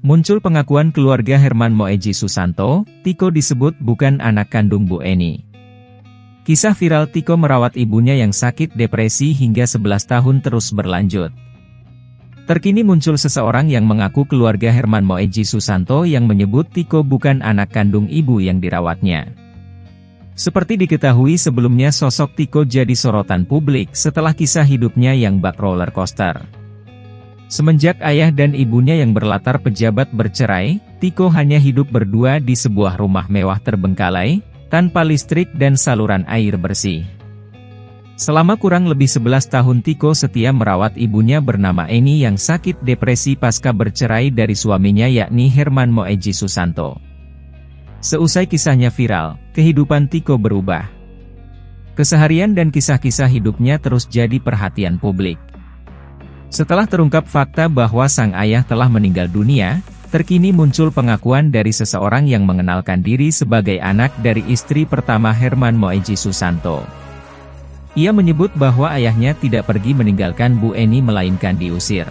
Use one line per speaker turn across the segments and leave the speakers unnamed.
Muncul pengakuan keluarga Herman Moeji Susanto, Tiko disebut bukan anak kandung Bu Eni. Kisah viral Tiko merawat ibunya yang sakit depresi hingga 11 tahun terus berlanjut. Terkini muncul seseorang yang mengaku keluarga Herman Moeji Susanto yang menyebut Tiko bukan anak kandung ibu yang dirawatnya. Seperti diketahui sebelumnya sosok Tiko jadi sorotan publik setelah kisah hidupnya yang bak roller coaster. Semenjak ayah dan ibunya yang berlatar pejabat bercerai, Tiko hanya hidup berdua di sebuah rumah mewah terbengkalai, tanpa listrik dan saluran air bersih. Selama kurang lebih 11 tahun Tiko setia merawat ibunya bernama Eni yang sakit depresi pasca bercerai dari suaminya yakni Herman Moeji Susanto. Seusai kisahnya viral, kehidupan Tiko berubah. Keseharian dan kisah-kisah hidupnya terus jadi perhatian publik. Setelah terungkap fakta bahwa sang ayah telah meninggal dunia, terkini muncul pengakuan dari seseorang yang mengenalkan diri sebagai anak dari istri pertama Herman Moeji Susanto. Ia menyebut bahwa ayahnya tidak pergi meninggalkan Bu Eni melainkan diusir.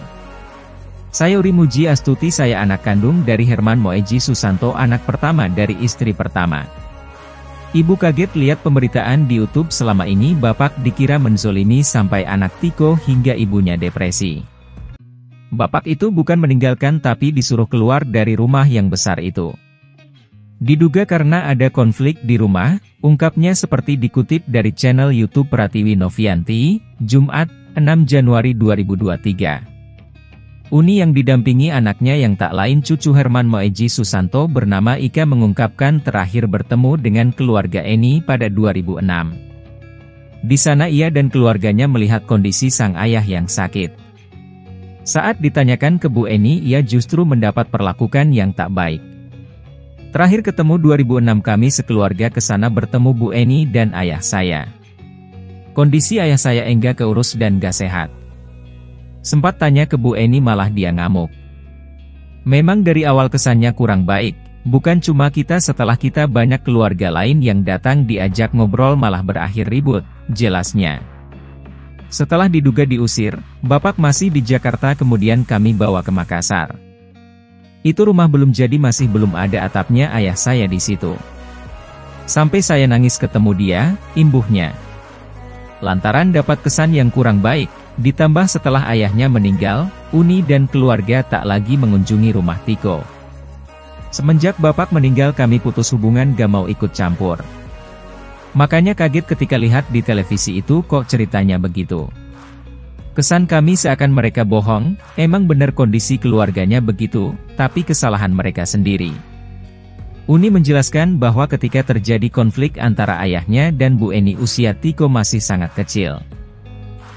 Saya Uri Muji Astuti, saya anak kandung dari Herman Moeji Susanto, anak pertama dari istri pertama. Ibu kaget lihat pemberitaan di YouTube selama ini bapak dikira menzolimi sampai anak Tiko hingga ibunya depresi. Bapak itu bukan meninggalkan tapi disuruh keluar dari rumah yang besar itu. Diduga karena ada konflik di rumah, ungkapnya seperti dikutip dari channel YouTube Pratiwi Novianti, Jumat, 6 Januari 2023. Uni yang didampingi anaknya yang tak lain cucu Herman Moeji Susanto bernama Ika mengungkapkan terakhir bertemu dengan keluarga Eni pada 2006. Di sana ia dan keluarganya melihat kondisi sang ayah yang sakit. Saat ditanyakan ke Bu Eni, ia justru mendapat perlakuan yang tak baik. Terakhir ketemu 2006 kami sekeluarga ke sana bertemu Bu Eni dan ayah saya. Kondisi ayah saya enggak keurus dan gak sehat. Sempat tanya ke Bu Eni malah dia ngamuk. Memang dari awal kesannya kurang baik, bukan cuma kita, setelah kita banyak keluarga lain yang datang diajak ngobrol malah berakhir ribut, jelasnya. Setelah diduga diusir, bapak masih di Jakarta kemudian kami bawa ke Makassar. Itu rumah belum jadi, masih belum ada atapnya, ayah saya di situ. Sampai saya nangis ketemu dia, imbuhnya. Lantaran dapat kesan yang kurang baik. Ditambah setelah ayahnya meninggal, Uni dan keluarga tak lagi mengunjungi rumah Tiko. Semenjak bapak meninggal kami putus hubungan, gak mau ikut campur. Makanya kaget ketika lihat di televisi itu kok ceritanya begitu. Kesan kami seakan mereka bohong, emang benar kondisi keluarganya begitu, tapi kesalahan mereka sendiri. Uni menjelaskan bahwa ketika terjadi konflik antara ayahnya dan Bu Eni, usia Tiko masih sangat kecil.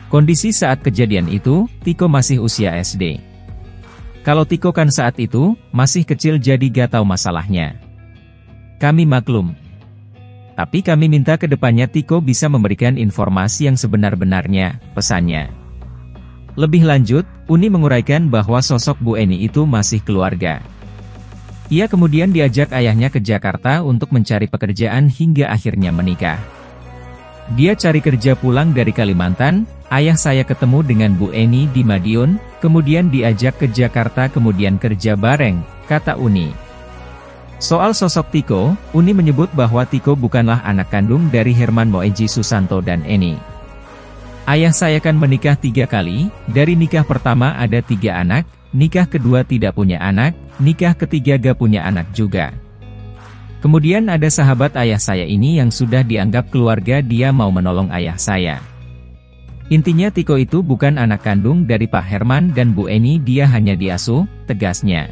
Kondisi saat kejadian itu, Tiko masih usia SD. Kalau Tiko kan saat itu, masih kecil jadi gak tahu masalahnya. Kami maklum. Tapi kami minta ke depannya Tiko bisa memberikan informasi yang sebenar-benarnya, pesannya. Lebih lanjut, Uni menguraikan bahwa sosok Bu Eni itu masih keluarga. Ia kemudian diajak ayahnya ke Jakarta untuk mencari pekerjaan hingga akhirnya menikah. Dia cari kerja pulang dari Kalimantan, ayah saya ketemu dengan Bu Eni di Madiun, kemudian diajak ke Jakarta kemudian kerja bareng, kata Uni. Soal sosok Tiko, Uni menyebut bahwa Tiko bukanlah anak kandung dari Herman Moeji Susanto dan Eni. Ayah saya kan menikah 3 kali, dari nikah pertama ada 3 anak, nikah kedua tidak punya anak, nikah ketiga gak punya anak juga. Kemudian ada sahabat ayah saya ini yang sudah dianggap keluarga, dia mau menolong ayah saya. Intinya Tiko itu bukan anak kandung dari Pak Herman dan Bu Eni, dia hanya diasuh, tegasnya.